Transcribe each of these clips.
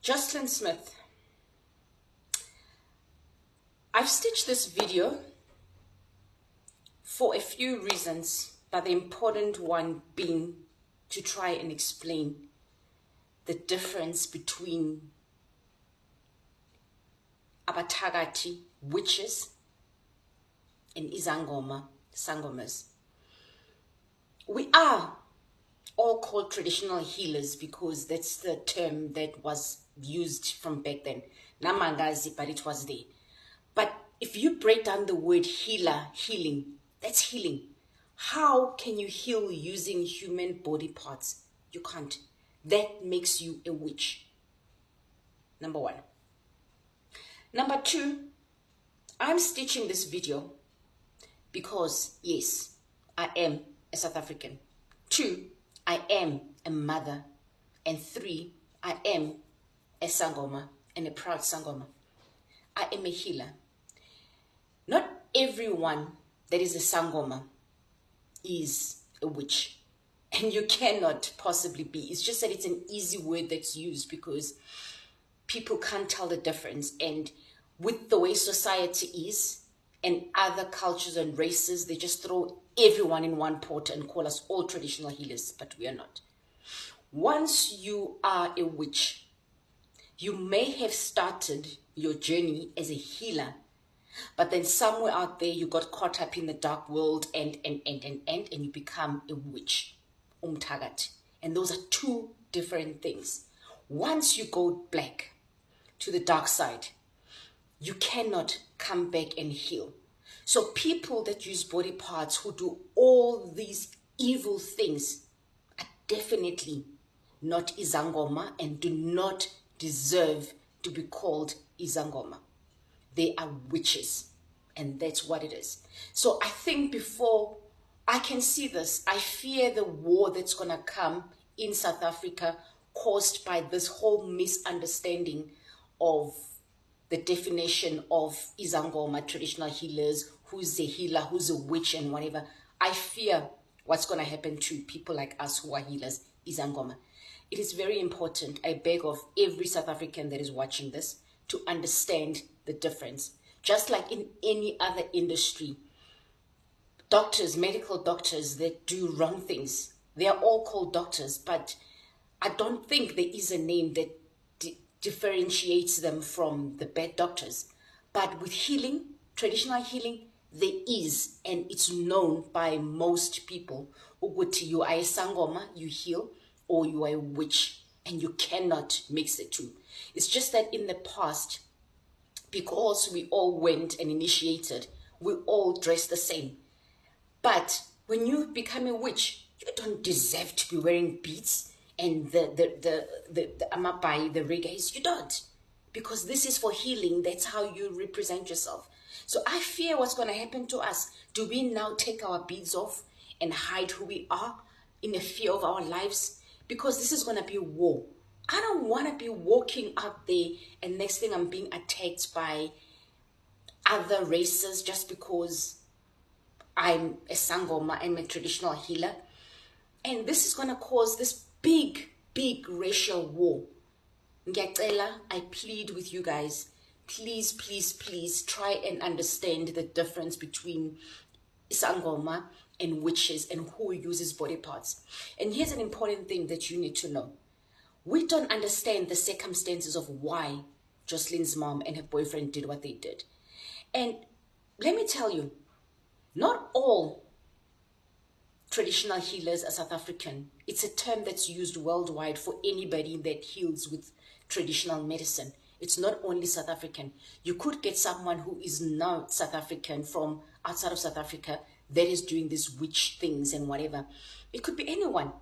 Joshlin Smith. I've stitched this video for a few reasons, but the important one being to try and explain the difference between abathakathi, witches, and izangoma, sangomas. We are all called traditional healers because that's the term that was used from back then. Namangazi, but it was there. But if you break down the word healer, healing, that's healing. How can you heal using human body parts? You can't. That makes you a witch. Number one. Number two, I'm stitching this video because, yes, I am a South African. Two, I am a mother. And three, I am a Sangoma and a proud Sangoma. I am a healer. Not everyone that is a Sangoma is a witch. And you cannot possibly be. It's just that it's an easy word that's used because people can't tell the difference. And with the way society is and other cultures and races, they just throw everyone in one pot and call us all traditional healers, but we are not. Once you are a witch, you may have started your journey as a healer, but then somewhere out there you got caught up in the dark world and you become a witch, umthakathi. And those are two different things. Once you go black to the dark side, you cannot come back and heal. So people that use body parts who do all these evil things are definitely not izangoma and do not deserve to be called izangoma. They are witches, and that's what it is. So I think before I can see this, I fear the war that's going to come in South Africa caused by this whole misunderstanding of the definition of izangoma, traditional healers, who's a healer, who's a witch, and whatever. I fear what's going to happen to people like us who are healers, izangoma. It is very important. I beg of every South African that is watching this to understand the difference. Just like in any other industry, doctors, medical doctors that do wrong things, they are all called doctors, but I don't think there is a name that differentiates them from the bad doctors. But with healing, traditional healing, there is, and it's known by most people. Ukuthi you are a sangoma, you heal, or you are a witch, and you cannot mix the two. It's just that in the past, because we all went and initiated, we all dress the same. But when you become a witch, you don't deserve to be wearing beads and the amabai, the regays. You don't, because this is for healing. That's how you represent yourself. So I fear what's going to happen to us. Do we now take our beads off and hide who we are in the fear of our lives? Because this is going to be a war. I don't want to be walking out there and next thing I'm being attacked by other races just because I'm a sangoma, I'm a traditional healer. And this is going to cause this big racial war. Ngiyacela, I plead with you guys, please try and understand the difference between sangoma and witches and who uses body parts. And here's an important thing that you need to know. We don't understand the circumstances of why Joshlin's mom and her boyfriend did what they did. And let me tell you, not all traditional healers are South African. It's a term that's used worldwide for anybody that heals with traditional medicine. It's not only South African. You could get someone who is not South African from outside of South Africa that is doing these witch things and whatever. It could be anyone.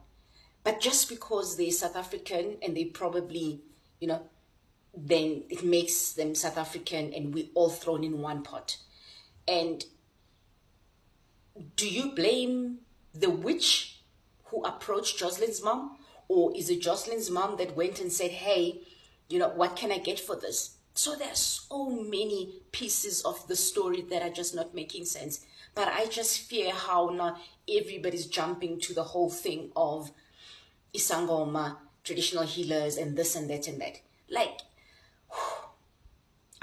But just because they're South African and they probably, then it makes them South African and we all thrown in one pot. And do you blame the witch who approached Joshlin's mom? Or is it Joshlin's mom that went and said, hey, what can I get for this? So there's so many pieces of the story that are just not making sense. But I just fear how not everybody's jumping to the whole thing of isangoma, traditional healers, and this and that and that. Like,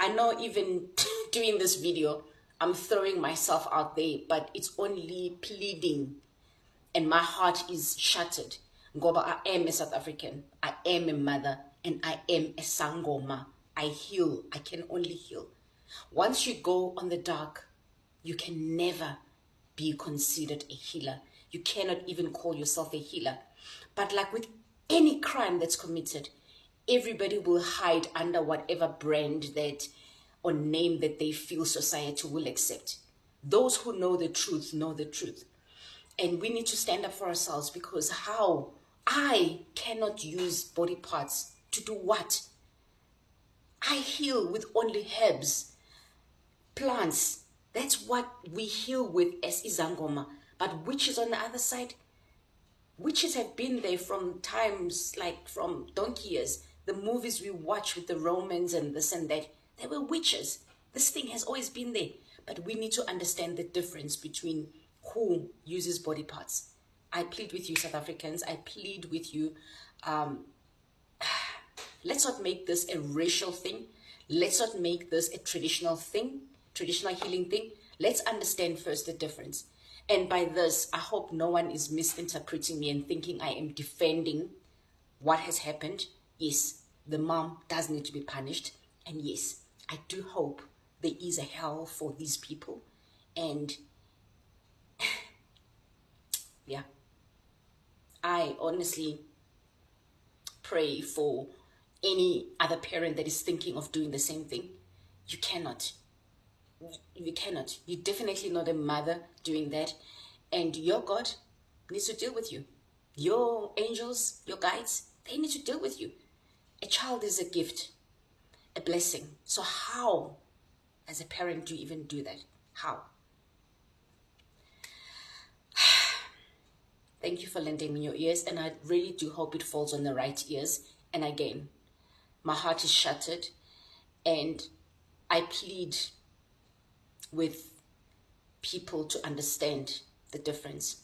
I know even doing this video, I'm throwing myself out there, but it's only pleading, and my heart is shattered. Ngoba, I am a South African, I am a mother, and I am a Sangoma. I heal, I can only heal. Once you go on the dark, you can never be considered a healer. You cannot even call yourself a healer. But like with any crime that's committed, everybody will hide under whatever brand that or name that they feel society will accept. Those who know the truth know the truth. And we need to stand up for ourselves, because how? I cannot use body parts to do what? I heal with only herbs, plants. That's what we heal with as Izangoma. But witches on the other side, witches have been there from times, like from donkey years. The movies we watch with the Romans and this and that, they were witches. This thing has always been there. But we need to understand the difference between who uses body parts. I plead with you, South Africans. I plead with you. Let's not make this a racial thing. Let's not make this a traditional thing, traditional healing thing. Let's understand first the difference. And by this, I hope no one is misinterpreting me and thinking I am defending what has happened. Yes, the mom does need to be punished. And yes, I do hope there is a hell for these people. And yeah, I honestly pray for any other parent that is thinking of doing the same thing. You cannot. You cannot. You're definitely not a mother doing that. And your God needs to deal with you. Your angels, your guides, they need to deal with you. A child is a gift, a blessing. So how, as a parent, do you even do that? How? Thank you for lending me your ears, and I really do hope it falls on the right ears. And again, my heart is shattered, and I plead with people to understand the difference.